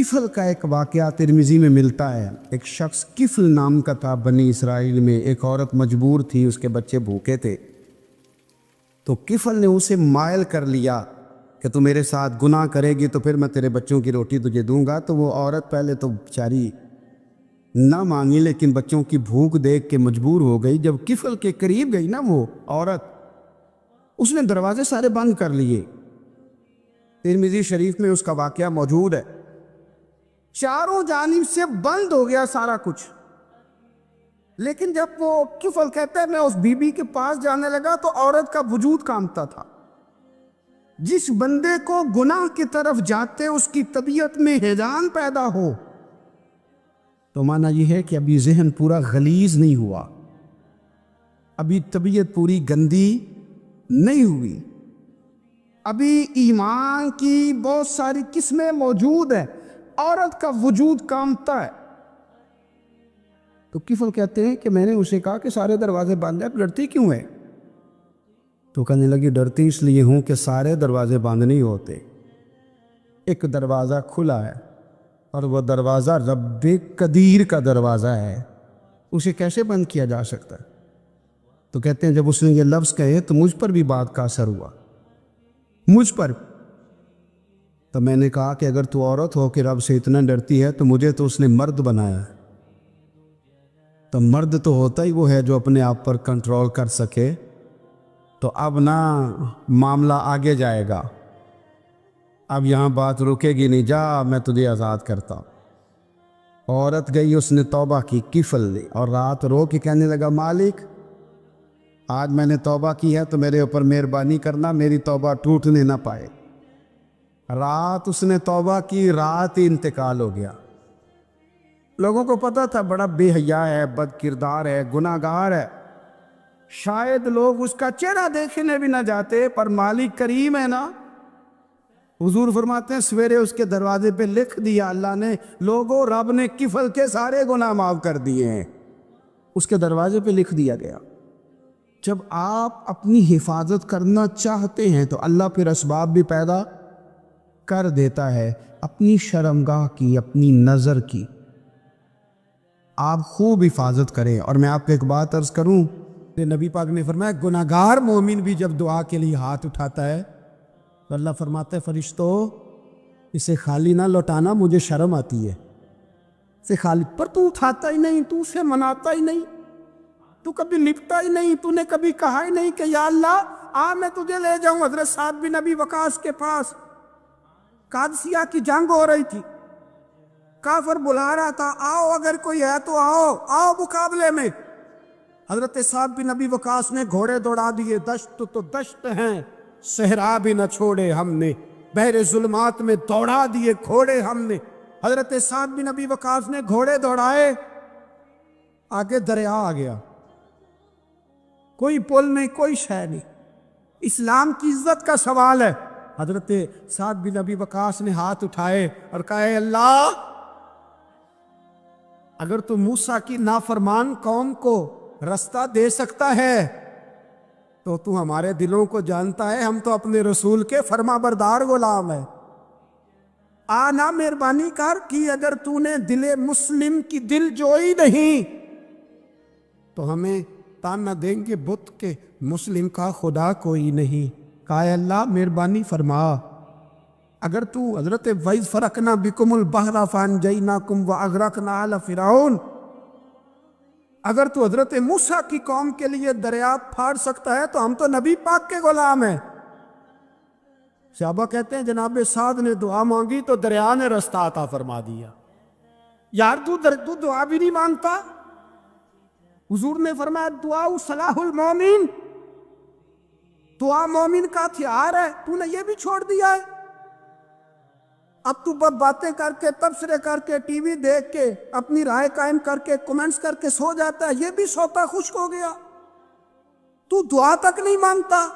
کفل کا ایک واقعہ ترمذی میں ملتا ہے۔ ایک شخص کفل نام کا تھا بنی اسرائیل میں۔ ایک عورت مجبور تھی، اس کے بچے بھوکے تھے، تو کفل نے اسے مائل کر لیا کہ تو میرے ساتھ گناہ کرے گی تو پھر میں تیرے بچوں کی روٹی تجھے دوں گا۔ تو وہ عورت پہلے تو بیچاری نہ مانگی، لیکن بچوں کی بھوک دیکھ کے مجبور ہو گئی۔ جب کفل کے قریب گئی نا وہ عورت، اس نے دروازے سارے بند کر لیے۔ ترمذی شریف میں اس کا واقعہ موجود ہے۔ چاروں جانب سے بند ہو گیا سارا کچھ، لیکن جب وہ کفل کہتا ہے میں اس بی بی کے پاس جانے لگا تو عورت کا وجود کانپتا تھا۔ جس بندے کو گناہ کی طرف جاتے اس کی طبیعت میں ہیجان پیدا ہو، تو معنی یہ ہے کہ ابھی ذہن پورا غلیظ نہیں ہوا، ابھی طبیعت پوری گندی نہیں ہوئی، ابھی ایمان کی بہت ساری قسمیں موجود ہیں، عورت کا وجود کانپتا ہے۔ تو کفل کہتے ہیں کہ میں نے اسے کہا کہ سارے دروازے بند ہیں، ڈرتی کیوں ہے؟ تو کہنے لگی ڈرتی اس لیے ہوں کہ سارے دروازے بند نہیں ہوتے، ایک دروازہ کھلا ہے اور وہ دروازہ رب قدیر کا دروازہ ہے، اسے کیسے بند کیا جا سکتا ہے؟ تو کہتے ہیں جب اس نے یہ لفظ کہے تو مجھ پر بھی بات کا اثر ہوا، مجھ پر۔ تو میں نے کہا کہ اگر تو عورت ہو کہ رب سے اتنا ڈرتی ہے تو مجھے تو اس نے مرد بنایا ہے، تو مرد تو ہوتا ہی وہ ہے جو اپنے آپ پر کنٹرول کر سکے۔ تو اب نہ معاملہ آگے جائے گا، اب یہاں بات رکے گی نہیں، جا میں تجھے آزاد کرتا ہوں۔ عورت گئی، اس نے توبہ کی، کفل لی، اور رات رو کے کہنے لگا مالک آج میں نے توبہ کی ہے تو میرے اوپر مہربانی کرنا، میری توبہ ٹوٹنے نہ پائے۔ رات اس نے توبہ کی، رات ہی انتقال ہو گیا۔ لوگوں کو پتا تھا بڑا بے حیا ہے، بد کردار ہے، گناہ گار ہے، شاید لوگ اس کا چہرہ دیکھنے بھی نہ جاتے، پر مالک کریم ہے نا۔ حضور فرماتے ہیں سویرے اس کے دروازے پہ لکھ دیا اللہ نے، لوگوں رب نے کفل کے سارے گناہ معاف کر دیے ہیں، اس کے دروازے پہ لکھ دیا گیا۔ جب آپ اپنی حفاظت کرنا چاہتے ہیں تو اللہ پھر اسباب بھی پیدا کر دیتا ہے، اپنی شرمگاہ کی، اپنی نظر کی آپ خوب حفاظت کریں۔ اور میں آپ کو ایک بات عرض کروں کہ نبی پاک نے فرمایا گناہگار مومن بھی جب دعا کے لیے ہاتھ اٹھاتا ہے تو اللہ فرماتا ہے فرشتوں اسے خالی نہ لوٹانا، مجھے شرم آتی ہے اسے خالی، پر تو اٹھاتا ہی نہیں، تو اسے مناتا ہی نہیں، تو کبھی لپٹا ہی نہیں، تو نے کبھی کہا ہی نہیں کہ یا اللہ آ میں تجھے لے جاؤں۔ حضرت سعد بن ابی وقاص کے پاس قادسیہ کی جنگ ہو رہی تھی، کافر بلا رہا تھا آؤ اگر کوئی ہے تو آؤ آؤ مقابلے میں۔ حضرت سعد بن ابی وقاص نے گھوڑے دوڑا دیے، دشت تو دشت ہیں صحرا بھی نہ چھوڑے ہم نے، بحر ظلمات میں دوڑا دیے گھوڑے ہم نے۔ حضرت سعد بن ابی وقاص نے گھوڑے دوڑائے، آگے دریا آ گیا، کوئی پل نہیں، کوئی شے نہیں، اسلام کی عزت کا سوال ہے۔ حضرت سعد بن ابی وقاص نے ہاتھ اٹھائے اور کہا اے اللہ اگر تو موسیٰ کی نافرمان قوم کو رستہ دے سکتا ہے تو ہمارے دلوں کو جانتا ہے، ہم تو اپنے رسول کے فرما بردار غلام ہیں، آنا مہربانی کر کی اگر تو نے دل مسلم کی دل جوئی نہیں تو ہمیں تانا دیں گے بت کے مسلم کا خدا کوئی نہیں۔ کہا اے اللہ مہربانی فرما، اگر تو حضرت وَإِذْ فَرَقْنَا بِكُمُ الْبَحْرَ فَأَنْجَيْنَاكُمْ وَأَغْرَقْنَا آلَ فِرْعَوْنَ، اگر تو حضرت موسیٰ کی قوم کے لیے دریا پھاڑ سکتا ہے تو ہم تو نبی پاک کے غلام ہیں۔ صحابہ کہتے ہیں جناب سعد نے دعا مانگی تو دریا نے رستہ عطا فرما دیا۔ یار تو دعا بھی نہیں مانگتا؟ حضور نے فرمایا دعا صلاح المومن، دعا مومن کا ہتھیار ہے، تو نے یہ بھی چھوڑ دیا ہے۔ اب تو باتیں کر کے، تبصرے کر کے، ٹی وی دیکھ کے، اپنی رائے قائم کر کے، کومنٹس کر کے سو جاتا ہے، یہ بھی سوتا خشک ہو گیا، تو دعا تک نہیں مانگتا۔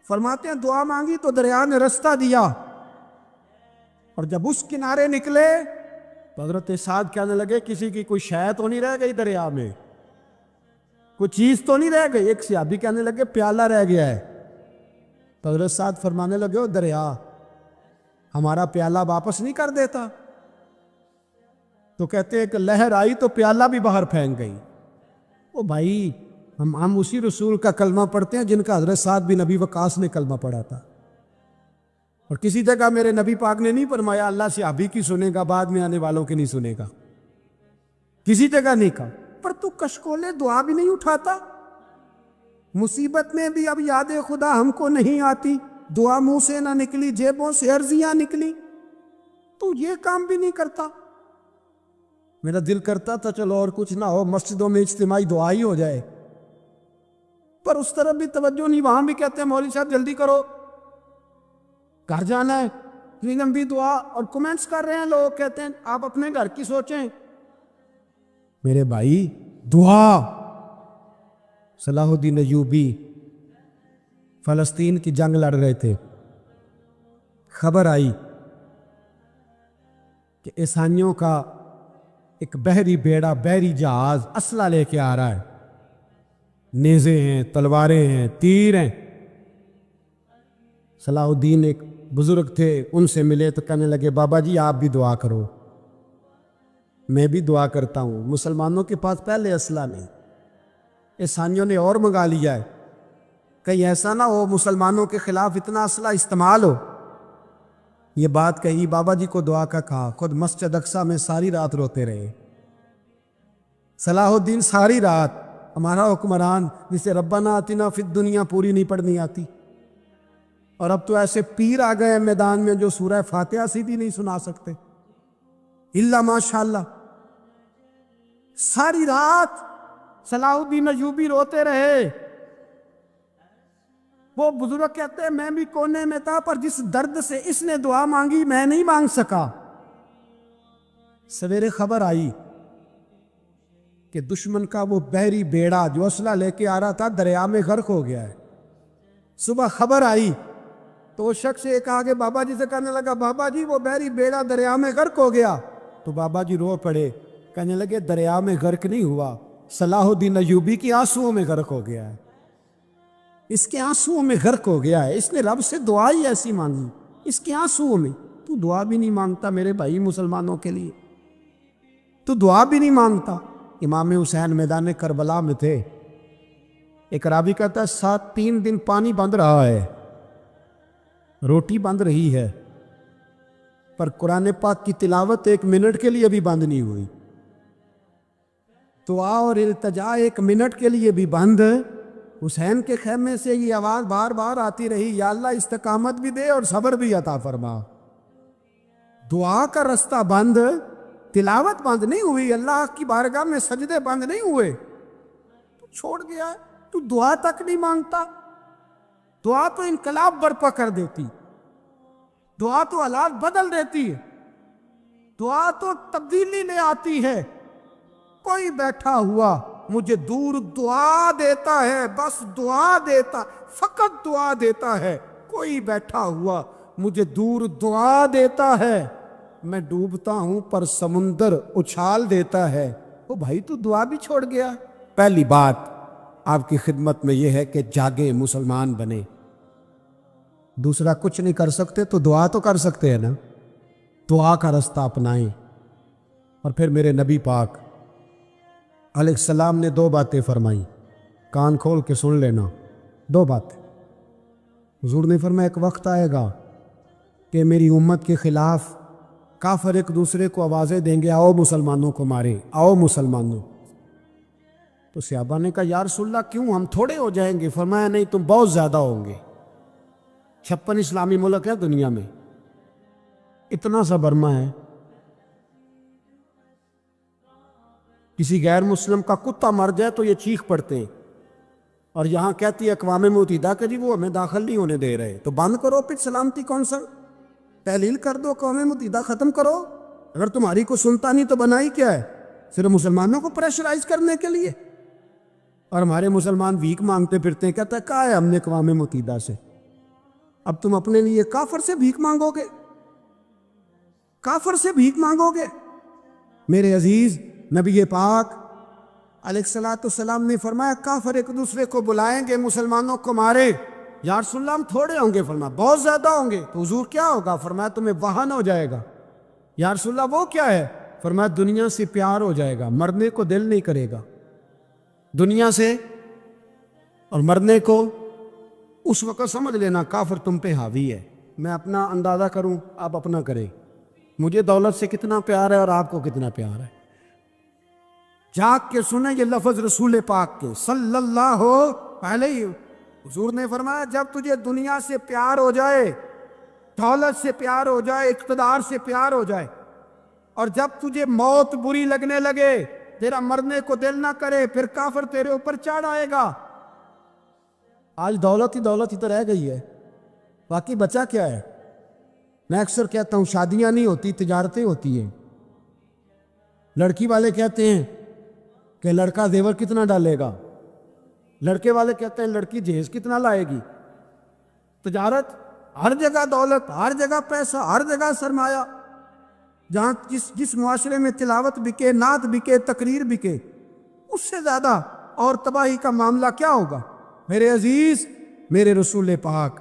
فرماتے ہیں دعا مانگی تو دریا نے رستہ دیا، اور جب اس کنارے نکلے تو حضرت سعد کہنے لگے کسی کی کوئی شے تو نہیں رہ گئی دریا میں، کوئی چیز تو نہیں رہ گئی؟ ایک صحابی کہنے لگے پیالہ رہ گیا ہے۔ تو حضرت سعد فرمانے لگے او دریا ہمارا پیالہ واپس نہیں کر دیتا؟ تو کہتے ہیں کہ لہر آئی تو پیالہ بھی باہر پھینک گئی. او بھائی ہم اسی رسول کا کلمہ پڑھتے ہیں جن کا حضرت سعد بن ابی وقاص نے کلمہ پڑھا تھا. اور کسی جگہ میرے نبی پاک نے نہیں فرمایا اللہ صحابی کی سنے گا بعد میں آنے والوں کی نہیں سنے گا, کسی جگہ نہیں کہا. پر تو کشکولے دعا بھی نہیں اٹھاتا, مصیبت میں بھی اب یاد خدا ہم کو نہیں آتی, دعا منہ سے نہ نکلی جیبوں سے عرضیاں نکلی, تو یہ کام بھی نہیں کرتا. میرا دل کرتا تھا چلو اور کچھ نہ ہو مسجدوں میں اجتماعی دعا ہی ہو جائے, پر اس طرف بھی توجہ نہیں. وہاں بھی کہتے ہیں مولوی صاحب جلدی کرو گھر جانا ہے, اتنی لمبی دعا, اور کمنٹس کر رہے ہیں لوگ کہتے ہیں آپ اپنے گھر کی سوچیں. میرے بھائی دعا, صلاح الدین ایوبی فلسطین کی جنگ لڑ رہے تھے, خبر آئی کہ عیسائیوں کا ایک بحری بیڑا بحری جہاز اسلحہ لے کے آ رہا ہے, نیزے ہیں تلواریں ہیں تیر ہیں. صلاح الدین ایک بزرگ تھے, ان سے ملے تو کہنے لگے بابا جی آپ بھی دعا کرو. میں بھی دعا کرتا ہوں, مسلمانوں کے پاس پہلے اسلحہ نہیں, عیسائیوں نے اور منگا لیا ہے, کہیں ایسا نہ ہو مسلمانوں کے خلاف اتنا اسلحہ استعمال ہو. یہ بات کہی, بابا جی کو دعا کا کہا, خود مسجد اقصیٰ میں ساری رات روتے رہے. صلاح الدین ساری رات, ہمارا حکمران جسے ربنا آتنا فی الدنیا پوری نہیں پڑھنی آتی, اور اب تو ایسے پیر آ گئے ہیں میدان میں جو سورہ فاتحہ سیدھی نہیں سنا سکتے الا ماشاءاللہ. ساری رات صلاح الدین ایوبی روتے رہے. وہ بزرگ کہتے ہیں میں بھی کونے میں تھا, پر جس درد سے اس نے دعا مانگی میں نہیں مانگ سکا. سویرے خبر آئی کہ دشمن کا وہ بحری بیڑا جو اسلحہ لے کے آ رہا تھا دریا میں غرق ہو گیا ہے. صبح خبر آئی تو وہ شخص ایک آگے بابا جی سے کہنے لگا بابا جی وہ بحری بیڑا دریا میں غرق ہو گیا. تو بابا جی رو پڑے, کہنے لگے دریا میں غرق نہیں ہوا, صلاح الدین ایوبی کی آنسوؤں میں غرق ہو گیا ہے, اس کے آنسوؤں میں غرق ہو گیا ہے. اس نے رب سے دعا ہی ایسی مانگی اس کے آنسوؤں میں. تو دعا بھی نہیں مانگتا میرے بھائی مسلمانوں کے لیے, تو دعا بھی نہیں مانگتا. امام حسین میدان کربلا میں تھے, ایک راوی کہتا ہے 3 دن پانی بند رہا ہے, روٹی بند رہی ہے, پر قرآن پاک کی تلاوت 1 منٹ کے لیے بھی بند نہیں ہوئی. دعا اور التجا 1 منٹ کے لیے بھی بند. حسین کے خیمے سے یہ آواز بار بار آتی رہی, یا اللہ استقامت بھی دے اور صبر بھی عطا فرما. دعا کا رستہ بند, تلاوت بند نہیں ہوئی, اللہ کی بارگاہ میں سجدے بند نہیں ہوئے, تو چھوڑ گیا ہے. تو دعا تک نہیں مانگتا. دعا تو انقلاب برپا کر دیتی, دعا تو حالات بدل دیتی ہے, دعا تو تبدیلی لے آتی ہے. کوئی بیٹھا ہوا مجھے دور دعا دیتا ہے, بس دعا دیتا, فقط دعا دیتا ہے. کوئی بیٹھا ہوا مجھے دور دعا دیتا ہے, میں ڈوبتا ہوں پر سمندر اچھال دیتا ہے. وہ بھائی تو دعا بھی چھوڑ گیا. پہلی بات آپ کی خدمت میں یہ ہے کہ جاگے مسلمان بنے. دوسرا کچھ نہیں کر سکتے تو دعا تو کر سکتے ہیں نا, دعا کا رستہ اپنائیں. اور پھر میرے نبی پاک علیہ السلام نے 2 باتیں فرمائیں, کان کھول کے سن لینا. 2 باتیں حضور نے فرمایا ایک وقت آئے گا کہ میری امت کے خلاف کافر ایک دوسرے کو آوازیں دیں گے آؤ مسلمانوں کو مارے, آؤ مسلمانوں. تو صحابہ نے کہا یا رسول اللہ کیوں, ہم تھوڑے ہو جائیں گے؟ فرمایا نہیں تم بہت زیادہ ہوں گے. 56 اسلامی ملک ہے دنیا میں, اتنا سا برما ہے. کسی غیر مسلم کا کتا مر جائے تو یہ چیخ پڑتے ہیں, اور یہاں کہتی ہے اقوام متحدہ کہ جی وہ ہمیں داخل نہیں ہونے دے رہے. تو بند کرو پھر سلامتی کونسل, تحلیل کر دو, اقوام متحدہ ختم کرو. اگر تمہاری کو سنتا نہیں تو بنائی کیا ہے, صرف مسلمانوں کو پریشرائز کرنے کے لیے. اور ہمارے مسلمان ویک مانگتے پھرتے ہیں, کہتا ہے کہا ہے ہم نے اقوام متحدہ سے. اب تم اپنے لیے کافر سے بھیک مانگو گے, کافر سے بھیک مانگو گے. میرے عزیز نبی پاک علیہ الصلوۃ والسلام نے فرمایا کافر ایک دوسرے کو بلائیں گے مسلمانوں کو مارے. یا رسول اللہ ہم تھوڑے ہوں گے, فرمایا بہت زیادہ ہوں گے. تو حضور کیا ہوگا؟ فرمایا تمہیں وہن ہو جائے گا. یا رسول اللہ وہ کیا ہے؟ فرمایا دنیا سے پیار ہو جائے گا، مرنے کو دل نہیں کرے گا دنیا سے، اور مرنے کو اس وقت سمجھ لینا کافر تم پہ حاوی ہے۔ میں اپنا اندازہ کروں، آپ اپنا کریں، مجھے دولت سے کتنا پیار ہے اور آپ کو کتنا پیار ہے۔ جاگ کے سنیں یہ لفظ رسول پاک کے صلی اللہ علیہ، حضور نے فرمایا جب تجھے دنیا سے پیار ہو جائے، دولت سے پیار ہو جائے، اقتدار سے پیار ہو جائے، اور جب تجھے موت بری لگنے لگے، تیرا مرنے کو دل نہ کرے، پھر کافر تیرے اوپر چڑھ آئے گا۔ آج دولت ہی تو رہ گئی ہے، باقی بچا کیا ہے؟ میں اکثر کہتا ہوں شادیاں نہیں ہوتی، تجارتیں ہوتی ہیں۔ لڑکی والے کہتے ہیں کہ لڑکا زیور کتنا ڈالے گا، لڑکے والے کہتے ہیں لڑکی جہیز کتنا لائے گی۔ تجارت، ہر جگہ دولت، ہر جگہ پیسہ، ہر جگہ سرمایہ۔ جہاں جس معاشرے میں تلاوت بکے، نعت بکے، تقریر بکے، اس سے زیادہ اور تباہی کا معاملہ کیا ہوگا؟ میرے عزیز، میرے رسول پاک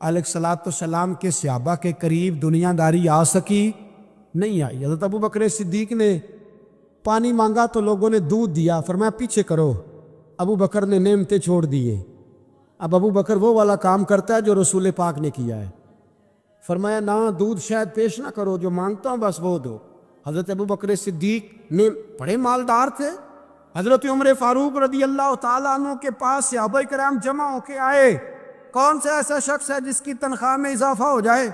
علیہ الصلوۃ والسلام کے صحابہ کے قریب دنیا داری آ سکی؟ نہیں آئی۔ حضرت ابو بکر صدیق نے پانی مانگا تو لوگوں نے دودھ دیا، فرمایا پیچھے کرو۔ ابو بکر نے نعمتیں چھوڑ دیے۔ اب ابو بکر وہ والا کام کرتا ہے جو رسول پاک نے کیا ہے، فرمایا نہ دودھ شاید پیش نہ کرو، جو مانگتا ہوں بس وہ دو۔ حضرت ابو بکر صدیق نے بڑے مالدار تھے۔ حضرت عمر فاروق رضی اللہ تعالیٰ عنہ کے پاس صحابہ کرام جمع ہو کے آئے، کون سا ایسا شخص ہے جس کی تنخواہ میں اضافہ ہو جائے؟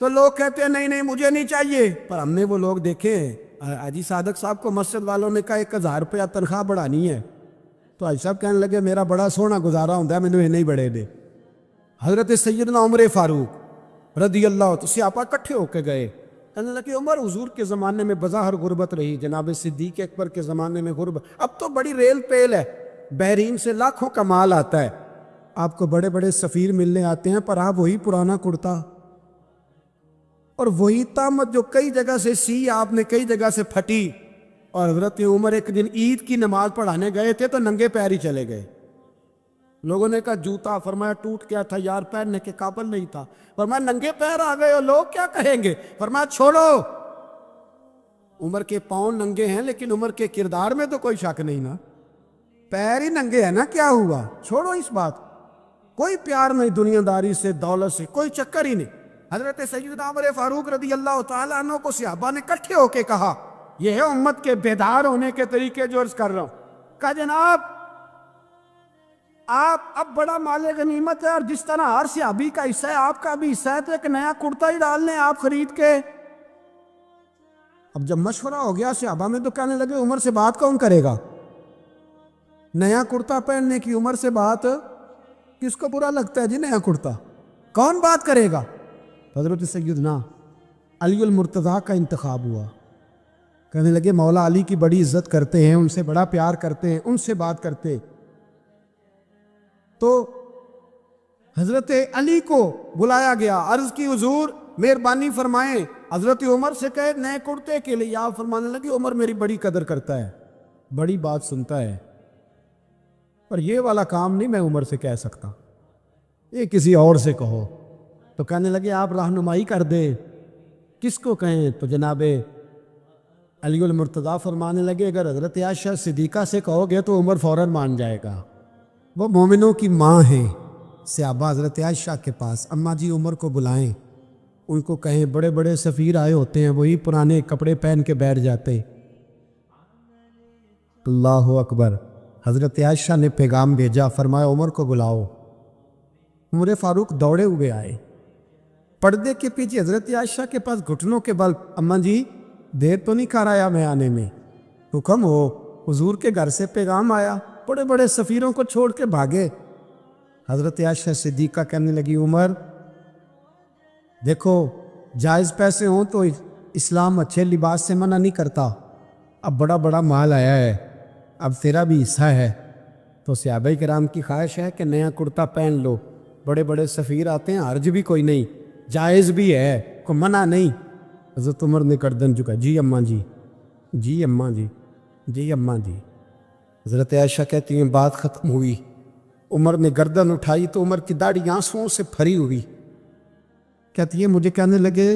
تو لوگ کہتے ہیں نہیں مجھے نہیں چاہیے۔ پر ہم نے وہ لوگ دیکھے، حاجی صادق صاحب کو مسجد والوں نے کہا 1000 روپیہ تنخواہ بڑھانی ہے، تو حاجی صاحب کہنے لگے میرا بڑا سونا گزارا ہوتا ہے، میں نے نہیں بڑھے دے۔ حضرت سیدنا عمر فاروق رضی اللہ تو صحابہ اکٹھے ہو کے گئے، کہنے لگے عمر حضور کے زمانے میں بظاہر غربت رہی، جناب صدیق اکبر کے زمانے میں غربت، اب تو بڑی ریل پیل ہے، بحرین سے لاکھوں کا مال آتا ہے، آپ کو بڑے بڑے سفیر ملنے آتے ہیں، پر آپ وہی پرانا کرتا اور وہی تامت جو کئی جگہ سے سی آپ نے کئی جگہ سے پھٹی۔ اور حضرت عمر ایک دن عید کی نماز پڑھانے گئے تھے تو ننگے پیر ہی چلے گئے۔ لوگوں نے کہا جوتا، فرمایا ٹوٹ گیا تھا یار، پہننے کے قابل نہیں تھا۔ فرمایا ننگے پیر آ گئے ہو، لوگ کیا کہیں گے؟ فرمایا چھوڑو، عمر کے پاؤں ننگے ہیں لیکن عمر کے کردار میں تو کوئی شک نہیں نا، پیر ہی ننگے ہیں نا، کیا ہوا؟ چھوڑو اس بات، کوئی پیار نہیں دنیا داری سے، دولت سے، کوئی چکر ہی نہیں۔ حضرت سیدنا عمر فاروق رضی اللہ تعالیٰ عنہ کو صحابہ نے اکٹھے ہو کے کہا، یہ ہے امت کے بیدار ہونے کے طریقے جو عرض کر رہا ہوں۔ کہا جناب آپ اب بڑا مال غنیمت ہے، اور جس طرح ہر صحابی کا حصہ ہے آپ کا بھی حصہ ہے، تو ایک نیا کرتا ہی ڈال لیں آپ خرید کے۔ اب جب مشورہ ہو گیا صحابہ میں تو کہنے لگے عمر سے بات کون کرے گا؟ نیا کرتا پہننے کی عمر سے بات کس کو برا لگتا ہے جی؟ نیا کرتا کون بات کرے گا؟ حضرت سیدنا علی المرتضیٰ کا انتخاب ہوا، کہنے لگے مولا علی کی بڑی عزت کرتے ہیں، ان سے بڑا پیار کرتے ہیں، ان سے بات کرتے۔ تو حضرت علی کو بلایا گیا، عرض کی حضور مہربانی فرمائیں، حضرت عمر سے کہے نئے کرتے کے لیے۔ آپ فرمانے لگے عمر میری بڑی قدر کرتا ہے، بڑی بات سنتا ہے، پر یہ والا کام نہیں میں عمر سے کہہ سکتا، یہ کسی اور سے کہو۔ تو کہنے لگے آپ رہنمائی کر دے، کس کو کہیں؟ تو جناب علی المرتضیٰ فرمانے لگے اگر حضرت عائشہ صدیقہ سے کہو گے تو عمر فوراً مان جائے گا، وہ مومنوں کی ماں ہیں۔ صحابہ حضرت عائشہ کے پاس، اماں جی عمر کو بلائیں، ان کو کہیں بڑے بڑے سفیر آئے ہوتے ہیں، وہی پرانے کپڑے پہن کے بیٹھ جاتے۔ اللہ اکبر۔ حضرت عائشہ نے پیغام بھیجا، فرمایا عمر کو بلاؤ۔ عمر فاروق دوڑے ہوئے آئے، پردے کے پیچھے حضرت عائشہ کے پاس گھٹنوں کے بل، اماں جی دیر تو نہیں کر آیا میں آنے میں؟ حکم ہو، حضور کے گھر سے پیغام آیا، بڑے بڑے سفیروں کو چھوڑ کے بھاگے۔ حضرت عائشہ صدیقہ کہنے لگی عمر دیکھو جائز پیسے ہوں تو اسلام اچھے لباس سے منع نہیں کرتا، اب بڑا بڑا مال آیا ہے، اب تیرا بھی حصہ ہے، تو صحابہ کرام کی خواہش ہے کہ نیا کرتا پہن لو، بڑے بڑے سفیر آتے ہیں، حرج بھی کوئی نہیں، جائز بھی ہے، کوئی منع نہیں۔ حضرت عمر نے گردن جھکا، جی اماں جی، جی اماں جی، جی اماں جی۔ حضرت عائشہ کہتی ہیں بات ختم ہوئی، عمر نے گردن اٹھائی تو عمر کی داڑھی آنسوؤں سے بھری ہوئی، کہتی ہے مجھے کہنے لگے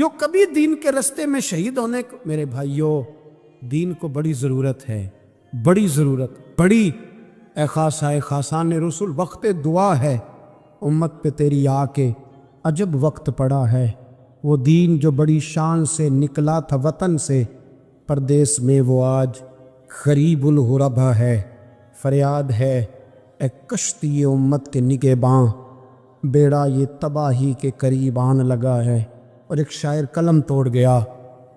جو کبھی دین کے رستے میں شہید ہونے کو، میرے بھائیوں دین کو بڑی ضرورت ہے، بڑی ضرورت، بڑی۔ اے خاصہ خاصان رسول، وقت دعا ہے امت پہ تیری آ کے عجب وقت پڑا ہے۔ وہ دین جو بڑی شان سے نکلا تھا وطن سے، پردیس میں وہ آج غریب الغربا ہے۔ فریاد ہے اے کشتی امت کے نگہباں، بیڑا یہ تباہی کے قریب آن لگا ہے۔ اور ایک شاعر قلم توڑ گیا،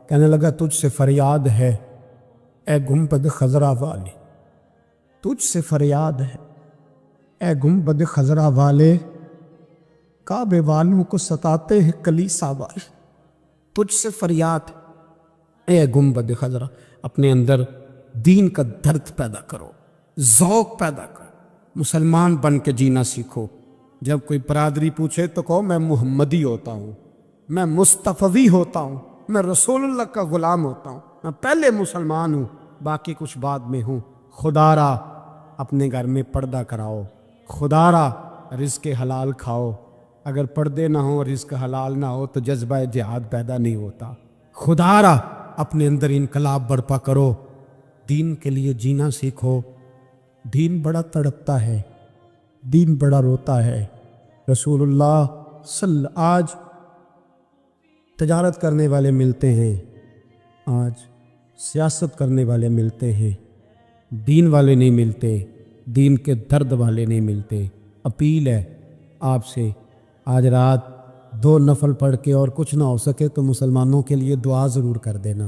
کہنے لگا تجھ سے فریاد ہے اے گنبد خضرا والے، تجھ سے فریاد ہے اے گنبد خضرا والے، کعبے والوں کو ستاتے ہیں کلیسا والے۔ تجھ سے فریاد ہے اے گنبد خضرا، اپنے اندر دین کا درد پیدا کرو، ذوق پیدا کرو، مسلمان بن کے جینا سیکھو۔ جب کوئی برادری پوچھے تو کہو میں محمدی ہوتا ہوں، میں مصطفی ہوتا ہوں، میں رسول اللہ کا غلام ہوتا ہوں، میں پہلے مسلمان ہوں، باقی کچھ بعد میں ہوں۔ خدا را اپنے گھر میں پردہ کراؤ، خدا را رزق حلال کھاؤ۔ اگر پردے نہ ہو، رزق حلال نہ ہو تو جذبہ جہاد پیدا نہیں ہوتا۔ خدا را اپنے اندر انقلاب برپا کرو، دین کے لیے جینا سیکھو۔ دین بڑا تڑپتا ہے، دین بڑا روتا ہے۔ رسول اللہ آج تجارت کرنے والے ملتے ہیں، آج سیاست کرنے والے ملتے ہیں، دین والے نہیں ملتے، دین کے درد والے نہیں ملتے۔ اپیل ہے آپ سے، آج رات 2 نفل پڑھ کے اور کچھ نہ ہو سکے تو مسلمانوں کے لیے دعا ضرور کر دینا،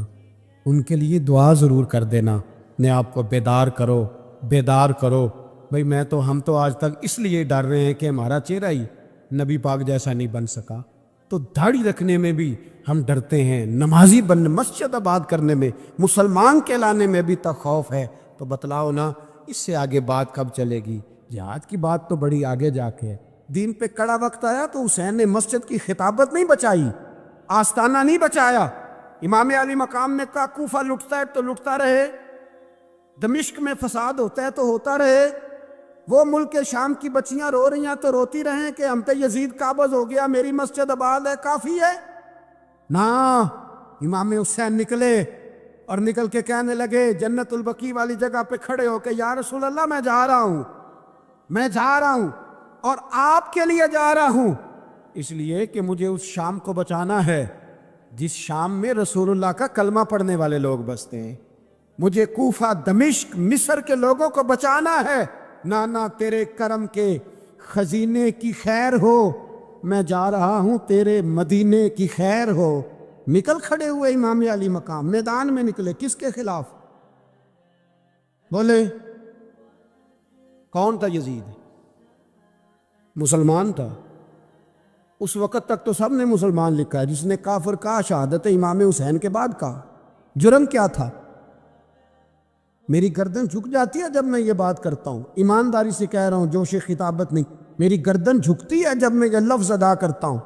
ان کے لیے دعا ضرور کر دینا۔ اپنے آپ کو بیدار کرو، بیدار کرو۔ بھئی ہم تو آج تک اس لیے ڈر رہے ہیں کہ ہمارا چہرہ ہی نبی پاک جیسا نہیں بن سکا، تو داڑھی رکھنے میں بھی ہم ڈرتے ہیں، نمازی بننے، مسجد آباد کرنے میں، مسلمان کہلانے میں بھی تک خوف ہے۔ تو بتلاؤ نا اس سے آگے بات کب چلے گی؟ جہاد کی بات تو بڑی آگے جا کے ہے۔ دین پہ کڑا وقت آیا تو حسین نے مسجد کی خطابت نہیں بچائی، آستانہ نہیں بچایا۔ امام علی مقام نے کہا کوفہ لٹتا ہے تو لٹتا رہے، دمشق میں فساد ہوتا ہے تو ہوتا رہے، وہ ملک شام کی بچیاں رو رہی ہیں تو روتی رہیں کہ ہم پہ یزید قابض ہو گیا، میری مسجد آباد ہے، کافی ہے نا۔ امام حسین نکلے اور نکل کے کہنے لگے جنت البقیع والی جگہ پہ کھڑے ہو کے، یا رسول اللہ میں جا رہا ہوں، میں جا رہا ہوں، اور آپ کے لیے جا رہا ہوں، اس لیے کہ مجھے اس شام کو بچانا ہے جس شام میں رسول اللہ کا کلمہ پڑھنے والے لوگ بستے ہیں۔ مجھے کوفہ، دمشق، مصر کے لوگوں کو بچانا ہے۔ نانا تیرے کرم کے خزینے کی خیر ہو، میں جا رہا ہوں تیرے مدینے کی خیر ہو۔ نکل کھڑے ہوئے امام علی مقام، میدان میں نکلے، کس کے خلاف؟ بولے کون تھا؟ یزید مسلمان تھا، اس وقت تک تو سب نے مسلمان لکھا ہے، جس نے کافر کہا شہادت امام حسین کے بعد کہا۔ جرم کیا تھا؟ میری گردن جھک جاتی ہے جب میں یہ بات کرتا ہوں، ایمانداری سے کہہ رہا ہوں، جوش خطابت نہیں، میری گردن جھکتی ہے جب میں یہ لفظ ادا کرتا ہوں۔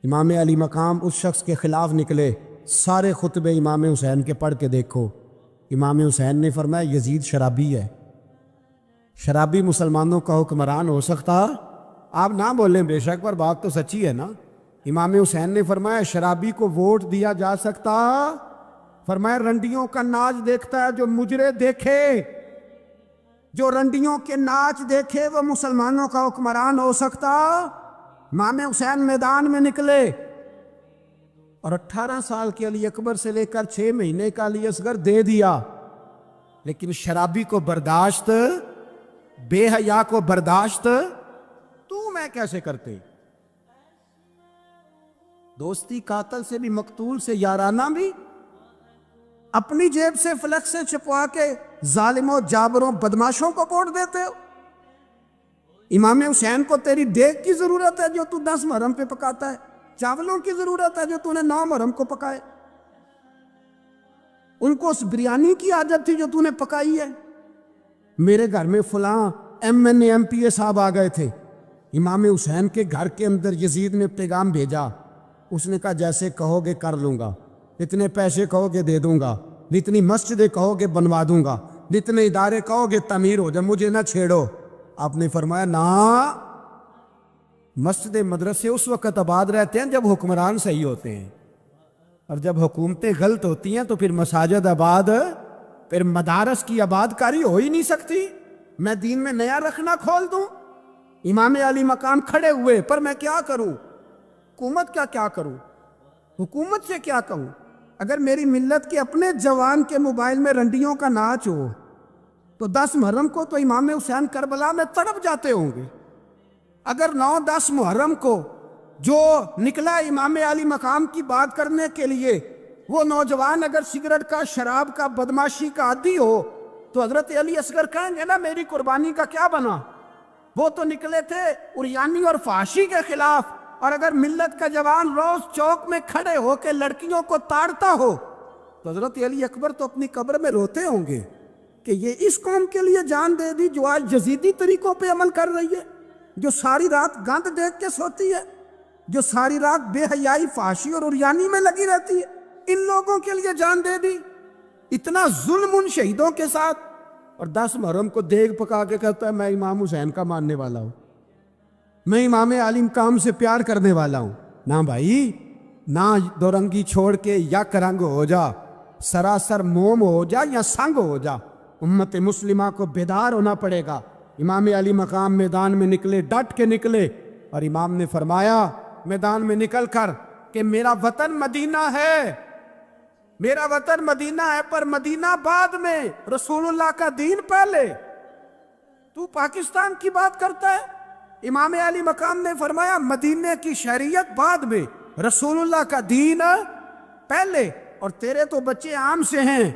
امام علی مقام اس شخص کے خلاف نکلے، سارے خطبے امام حسین کے پڑھ کے دیکھو۔ امام حسین نے فرمایا یزید شرابی ہے، شرابی مسلمانوں کا حکمران ہو سکتا؟ آپ نہ بولیں بے شک، پر بات تو سچی ہے نا۔ امام حسین نے فرمایا شرابی کو ووٹ دیا جا سکتا؟ فرمایا رنڈیوں کا ناچ دیکھتا ہے جو مجرے دیکھے، جو رنڈیوں کے ناچ دیکھے وہ مسلمانوں کا حکمران ہو سکتا؟ امام حسین میدان میں نکلے اور 18 سال کے علی اکبر سے لے کر 6 مہینے کا علی اصغر دے دیا، لیکن شرابی کو برداشت، بے حیا کو برداشت تو میں کیسے کرتے؟ دوستی قاتل سے بھی، مقتول سے یارانہ بھی، اپنی جیب سے فلک سے چھپوا کے ظالموں، جابروں، بدماشوں کو ووٹ دیتے ہو۔ امام حسین کو تیری دیگ کی ضرورت ہے جو تو 10 محرم پہ پکاتا ہے، چاولوں کی ضرورت ہے جو تو نے 9 محرم کو پکائے، ان کو اس بریانی کی عادت تھی جو تو نے پکائی ہے۔ میرے گھر میں فلاں MNA MPA صاحب آ گئے تھے، امام حسین کے گھر کے اندر یزید نے پیغام بھیجا، اس نے کہا جیسے کہو گے کر لوں گا، جتنے پیسے کہو گے دے دوں گا، جتنی مسجدیں کہو گے بنوا دوں گا، جتنے ادارے کہو گے تعمیر ہو جائے، مجھے نہ چھیڑو۔ آپ نے فرمایا نا، مسجد مدرسے اس وقت آباد رہتے ہیں جب حکمران صحیح ہوتے ہیں، اور جب حکومتیں غلط ہوتی ہیں تو پھر مساجد آباد، پھر مدارس کی آباد کاری ہو ہی نہیں سکتی۔ میں دین میں نیا رکھنا کھول دوں؟ امام علی مقام کھڑے ہوئے، پر میں کیا کروں؟ حکومت کا کیا کروں؟ حکومت سے کیا کہوں؟ اگر میری ملت کے اپنے جوان کے موبائل میں رنڈیوں کا ناچ ہو تو 10 محرم کو تو امام حسین کربلا میں تڑپ جاتے ہوں گے۔ اگر 9-10 محرم کو جو نکلا امام علی مقام کی بات کرنے کے لیے، وہ نوجوان اگر سگریٹ کا، شراب کا، بدماشی کا عادی ہو تو حضرت علی اصغر کہیں گے نا میری قربانی کا کیا بنا؟ وہ تو نکلے تھے عریانی اور فحاشی کے خلاف۔ اور اگر ملت کا جوان روز چوک میں کھڑے ہو کے لڑکیوں کو تاڑتا ہو تو حضرت علی اکبر تو اپنی قبر میں روتے ہوں گے کہ یہ اس قوم کے لیے جان دے دی جو آج جزیدی طریقوں پہ عمل کر رہی ہے، جو ساری رات گند دیکھ کے سوتی ہے، جو ساری رات بے حیائی، فحاشی اور عریانی میں لگی رہتی ہے، ان لوگوں کے لیے جان دے دی۔ اتنا ظلم ان شہیدوں کے ساتھ، اور 10 محرم کو دیگ پکا کے کہتا ہے میں امام حسین کا ماننے والا ہوں، میں امام علی مقام سے پیار کرنے والا ہوں۔ نہ بھائی، نہ دو رنگی چھوڑ کے یک رنگ ہو جا، سراسر موم ہو جا یا سنگ ہو جا۔ امت مسلمہ کو بیدار ہونا پڑے گا۔ امام علی مقام میدان میں نکلے، ڈٹ کے نکلے، اور امام نے فرمایا میدان میں نکل کر کہ میرا وطن مدینہ ہے، میرا وطن مدینہ ہے، پر مدینہ بعد میں، رسول اللہ کا دین پہلے۔ تو پاکستان کی بات کرتا ہے؟ امام علی مقام نے فرمایا مدینے کی شریعت بعد میں، رسول اللہ کا دین پہلے، اور تیرے تو بچے عام سے ہیں۔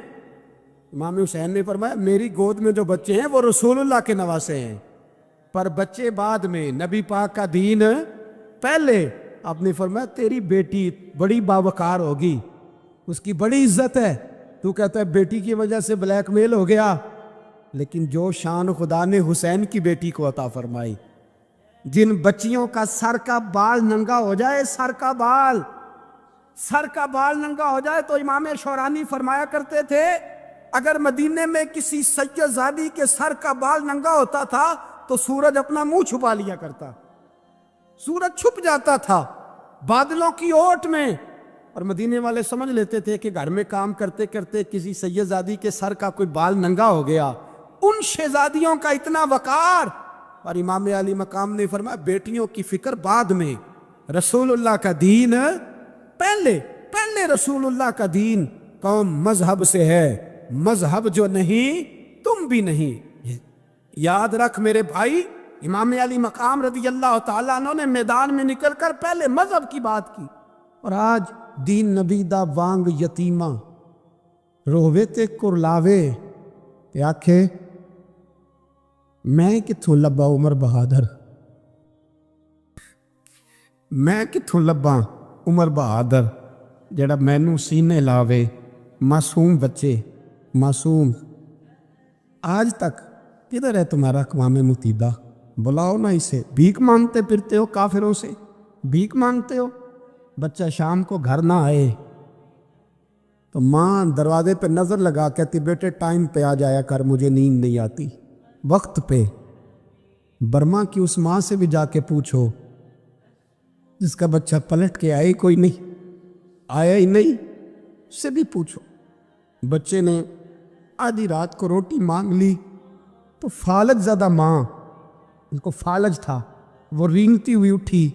امام حسین نے فرمایا میری گود میں جو بچے ہیں وہ رسول اللہ کے نواسے ہیں، پر بچے بعد میں، نبی پاک کا دین پہلے۔ آپ نے فرمایا تیری بیٹی بڑی باوقار ہوگی، اس کی بڑی عزت ہے، تو کہتا ہے بیٹی کی وجہ سے بلیک میل ہو گیا، لیکن جو شان خدا نے حسین کی بیٹی کو عطا فرمائی، جن بچیوں کا سر کا بال ننگا ہو جائے، سر کا بال ننگا ہو جائے، تو امام شورانی فرمایا کرتے تھے اگر مدینے میں کسی سید زادی کے سر کا بال ننگا ہوتا تھا تو سورج اپنا منہ چھپا لیا کرتا، سورج چھپ جاتا تھا بادلوں کی اوٹ میں، اور مدینے والے سمجھ لیتے تھے کہ گھر میں کام کرتے کرتے کسی سید زادی کے سر کا کوئی بال ننگا ہو گیا۔ ان شہزادیوں کا اتنا وقار، اور امام علی مقام نے فرمایا بیٹیوں کی فکر بعد میں، رسول اللہ کا دین پہلے، رسول اللہ کا دین۔ قوم مذہب سے ہے، مذہب جو نہیں تم بھی نہیں۔ یاد رکھ میرے بھائی، امام علی مقام رضی اللہ تعالیٰ عنہ نے میدان میں نکل کر پہلے مذہب کی بات کی، اور آج دین نبی دا وانگ یتیمہ رووے تے کرلاوے تے آکھے میں کتھوں لبا عمر بہادر، میں کتھوں لبا عمر بہادر جڑا مینوں سینے لاوے۔ معصوم بچے، معصوم، آج تک کدھر ہے تمہارا اقوام متحدہ؟ بلاؤ نا اسے۔ بھیک مانگتے پھرتے ہو، کافروں سے بھیک مانگتے ہو۔ بچہ شام کو گھر نہ آئے تو ماں دروازے پہ نظر لگا کہتی بیٹے ٹائم پہ آ جایا کر، مجھے نیند نہیں آتی، وقت پہ۔ برما کی اس ماں سے بھی جا کے پوچھو جس کا بچہ پلٹ کے آئے کوئی نہیں، آیا ہی نہیں، اس سے بھی پوچھو۔ بچے نے آدھی رات کو روٹی مانگ لی تو فالج زدہ ماں، اس کو فالج تھا، وہ رینگتی ہوئی اٹھی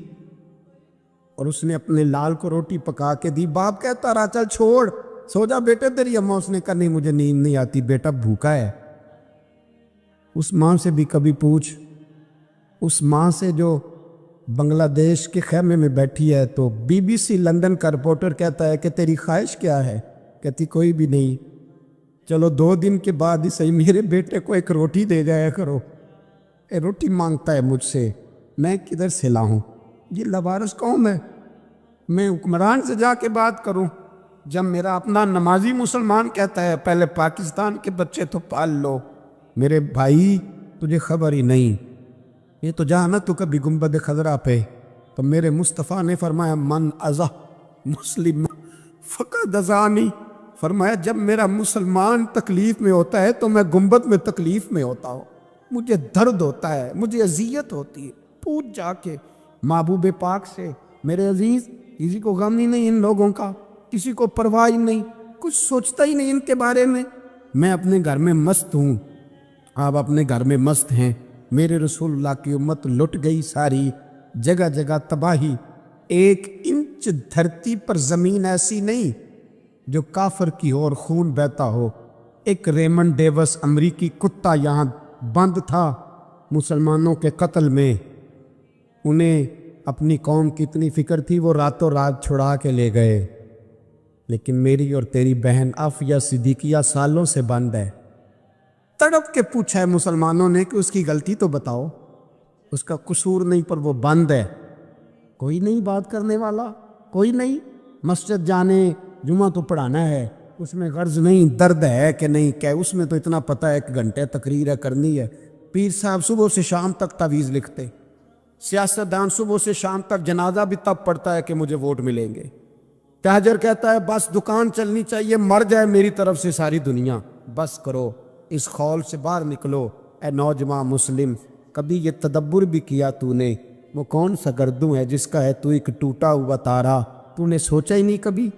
اور اس نے اپنے لال کو روٹی پکا کے دی۔ باپ کہتا رہا چل چھوڑ، سو جا بیٹے تیری اماں۔ اس نے کہا نہیں مجھے نیند نہیں آتی، بیٹا بھوکا ہے۔ اس ماں سے بھی کبھی پوچھ، اس ماں سے جو بنگلہ دیش کے خیمے میں بیٹھی ہے، تو BBC لندن کا رپورٹر کہتا ہے کہ تیری خواہش کیا ہے؟ کہتی کوئی بھی نہیں، چلو 2 دن کے بعد ہی صحیح میرے بیٹے کو ایک روٹی دے جایا کرو، اے روٹی مانگتا ہے مجھ سے، میں کدھر سے لاؤں؟ یہ لوارث قوم ہے۔ میں حکمران سے جا کے بات کروں جب میرا اپنا نمازی مسلمان کہتا ہے پہلے پاکستان کے بچے تو پال لو؟ میرے بھائی تجھے خبر ہی نہیں، یہ تو جانا تو کبھی گنبد خضرا پہ، تو میرے مصطفیٰ نے فرمایا من ازا مسلم فقد ازانی، فرمایا جب میرا مسلمان تکلیف میں ہوتا ہے تو میں گنبد میں تکلیف میں ہوتا ہوں، مجھے درد ہوتا ہے، مجھے اذیت ہوتی ہے۔ پوچھ جا کے محبوب پاک سے۔ میرے عزیز، کسی کو غم ہی نہیں ان لوگوں کا، کسی کو پرواہ ہی نہیں، کچھ سوچتا ہی نہیں ان کے بارے میں۔ میں اپنے گھر میں مست ہوں، آپ اپنے گھر میں مست ہیں۔ میرے رسول اللہ کی امت لٹ گئی ساری، جگہ جگہ تباہی۔ ایک انچ دھرتی پر زمین ایسی نہیں جو کافر کی ہو اور خون بہتا ہو۔ ایک ریمنڈ ڈیوس امریکی کتا یہاں بند تھا مسلمانوں کے قتل میں، انہیں اپنی قوم کی اتنی فکر تھی وہ راتوں رات چھڑا کے لے گئے، لیکن میری اور تیری بہن عافیہ صدیقیہ سالوں سے بند ہے۔ تڑپ کے پوچھا ہے مسلمانوں نے کہ اس کی غلطی تو بتاؤ، اس کا قصور نہیں پر وہ بند ہے۔ کوئی نہیں بات کرنے والا، کوئی نہیں۔ مسجد جانے، جمعہ تو پڑھانا ہے، اس میں غرض نہیں درد ہے کہ نہیں کہ اس میں تو اتنا پتہ ہے 1 گھنٹے تقریر ہے کرنی ہے۔ پیر صاحب صبح سے شام تک تعویذ لکھتے، سیاستدان صبح سے شام تک جنازہ بھی تب پڑتا ہے کہ مجھے ووٹ ملیں گے۔ تاجر کہتا ہے بس دکان چلنی چاہیے، مر جائے میری طرف سے ساری دنیا۔ بس کرو، اس خول سے باہر نکلو۔ اے نوجوان مسلم، کبھی یہ تدبر بھی کیا تو نے؟ وہ کون سا گردوں ہے جس کا ہے تو ایک ٹوٹا ہوا تارا؟ تو نے سوچا ہی نہیں کبھی